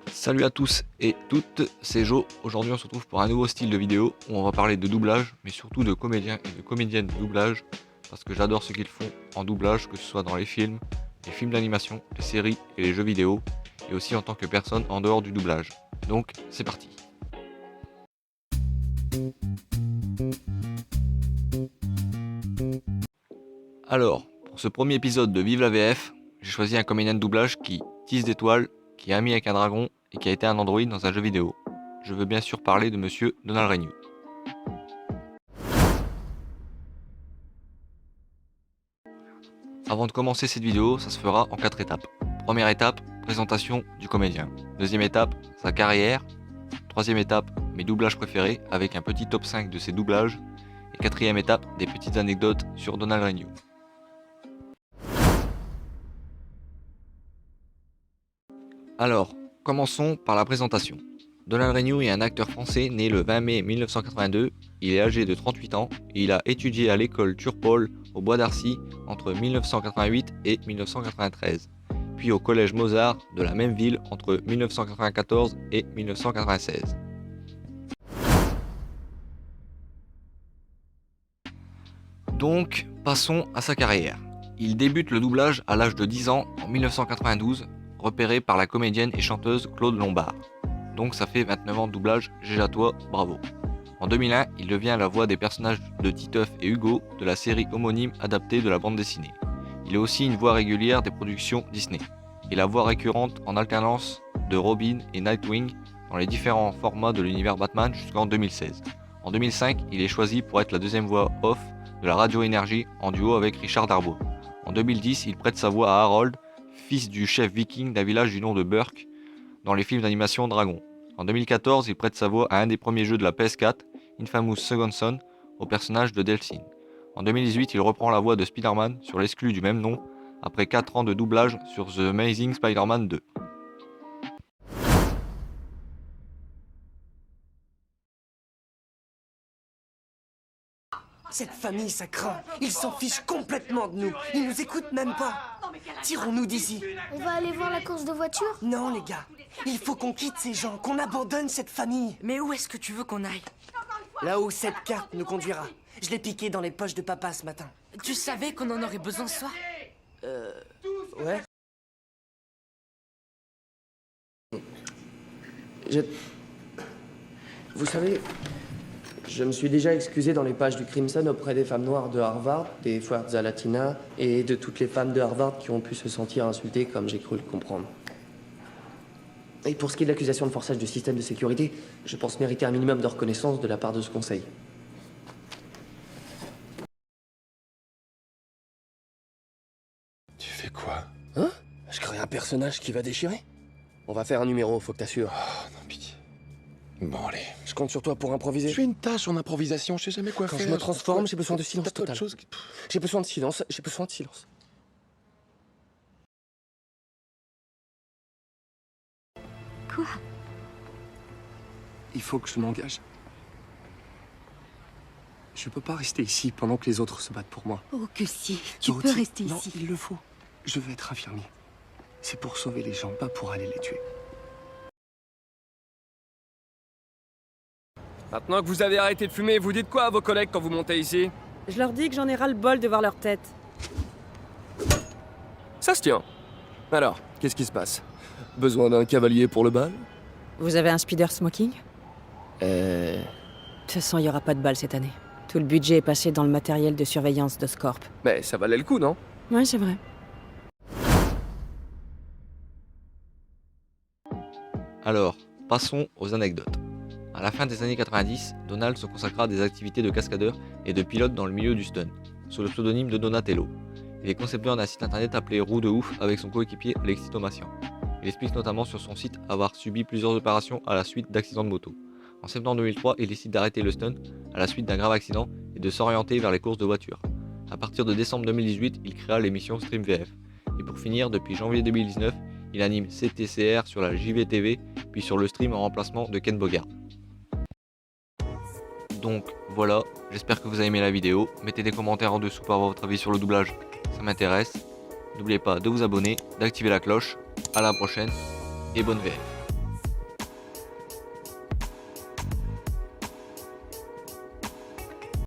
Salut à tous et toutes, c'est Jo. Aujourd'hui on se retrouve pour un nouveau style de vidéo où on va parler de doublage, mais surtout de comédiens et de comédiennes de doublage, parce que j'adore ce qu'ils font en doublage, que ce soit dans les films d'animation, les séries et les jeux vidéo, et aussi en tant que personne en dehors du doublage. Donc c'est parti. Alors, pour ce premier épisode de Vive la VF, j'ai choisi un comédien de doublage qui tisse des toiles, qui est ami avec un dragon et qui a été un androïde dans un jeu vidéo. Je veux bien sûr parler de monsieur Donald Renew. Avant de commencer cette vidéo, ça se fera en 4 étapes. Première étape, présentation du comédien. Deuxième étape, sa carrière. Troisième étape, mes doublages préférés avec un petit top 5 de ses doublages. Et quatrième étape, des petites anecdotes sur Donald Renew. Alors, commençons par la présentation. Donald Renew est un acteur français né le 20 mai 1982, il est âgé de 38 ans et il a étudié à l'école Turpol au Bois d'Arcy entre 1988 et 1993, puis au collège Mozart de la même ville entre 1994 et 1996. Donc, passons à sa carrière. Il débute le doublage à l'âge de 10 ans en 1992, repéré par la comédienne et chanteuse Claude Lombard. Donc ça fait 29 ans de doublage, GG à toi, bravo. En 2001, il devient la voix des personnages de Titeuf et Hugo de la série homonyme adaptée de la bande dessinée. Il est aussi une voix régulière des productions Disney, et la voix récurrente en alternance de Robin et Nightwing dans les différents formats de l'univers Batman jusqu'en 2016. En 2005, il est choisi pour être la deuxième voix off de la radio Énergie en duo avec Richard Darboux. En 2010, il prête sa voix à Harold, fils du chef viking d'un village du nom de Burke, dans les films d'animation Dragon. En 2014, il prête sa voix à un des premiers jeux de la PS4, Infamous Second Son, au personnage de Delsin. En 2018, il reprend la voix de Spider-Man sur l'exclu du même nom, après 4 ans de doublage sur The Amazing Spider-Man 2. Cette famille, ça craint. Ils s'en fichent complètement de nous. Ils nous écoutent même pas. Tirons-nous d'ici. On va aller voir la course de voiture? Non, les gars. Il faut qu'on quitte ces gens, qu'on abandonne cette famille. Mais où est-ce que tu veux qu'on aille? Là où cette carte nous conduira. Je l'ai piquée dans les poches de papa ce matin. Tu savais qu'on en aurait besoin ce soir? Ouais. Vous savez, je me suis déjà excusé dans les pages du Crimson auprès des femmes noires de Harvard, des Fuerza Latina et de toutes les femmes de Harvard qui ont pu se sentir insultées comme j'ai cru le comprendre. Et pour ce qui est de l'accusation de forçage du système de sécurité, je pense mériter un minimum de reconnaissance de la part de ce conseil. Tu fais quoi? Hein? Je crée un personnage qui va déchirer. On va faire un numéro, faut que t'assures. Oh, non, pitié. Bon, allez. Je compte sur toi pour improviser. Je fais une tâche en improvisation, je sais jamais quoi Quand faire. je me transforme, j'ai besoin de silence T'as pas total. autre chose J'ai besoin de silence, j'ai besoin de silence. Quoi? Il faut que je m'engage. Je peux pas rester ici pendant que les autres se battent pour moi. Oh que si, tu Dorothy, peux rester non, ici. il le faut. Je veux être infirmier. C'est pour sauver les gens, pas pour aller les tuer. Maintenant que vous avez arrêté de fumer, vous dites quoi à vos collègues quand vous montez ici? Je leur dis que j'en ai ras le bol de voir leur tête. Ça se tient. Alors, qu'est-ce qui se passe? Besoin d'un cavalier pour le bal? Vous avez un speeder smoking? De toute façon, il n'y aura pas de bal cette année. Tout le budget est passé dans le matériel de surveillance d'Oscorp. Mais ça valait le coup, non? Ouais, c'est vrai. Alors, passons aux anecdotes. À la fin des années 90, Donald se consacra à des activités de cascadeur et de pilote dans le milieu du stunt, sous le pseudonyme de Donatello. Il est concepteur d'un site internet appelé Roue de Ouf avec son coéquipier Alexis Thomasian. Il explique notamment sur son site avoir subi plusieurs opérations à la suite d'accidents de moto. En septembre 2003, il décide d'arrêter le stunt à la suite d'un grave accident et de s'orienter vers les courses de voitures. À partir de décembre 2018, il créa l'émission Stream VF. Et pour finir, depuis janvier 2019, il anime CTCR sur la JVTV, puis sur le stream en remplacement de Ken Bogart. Donc Voilà, j'espère que vous avez aimé la vidéo. Mettez des commentaires en dessous pour avoir votre avis sur le doublage, ça m'intéresse. N'oubliez pas de vous abonner, d'activer la cloche. À la prochaine et bonne VF.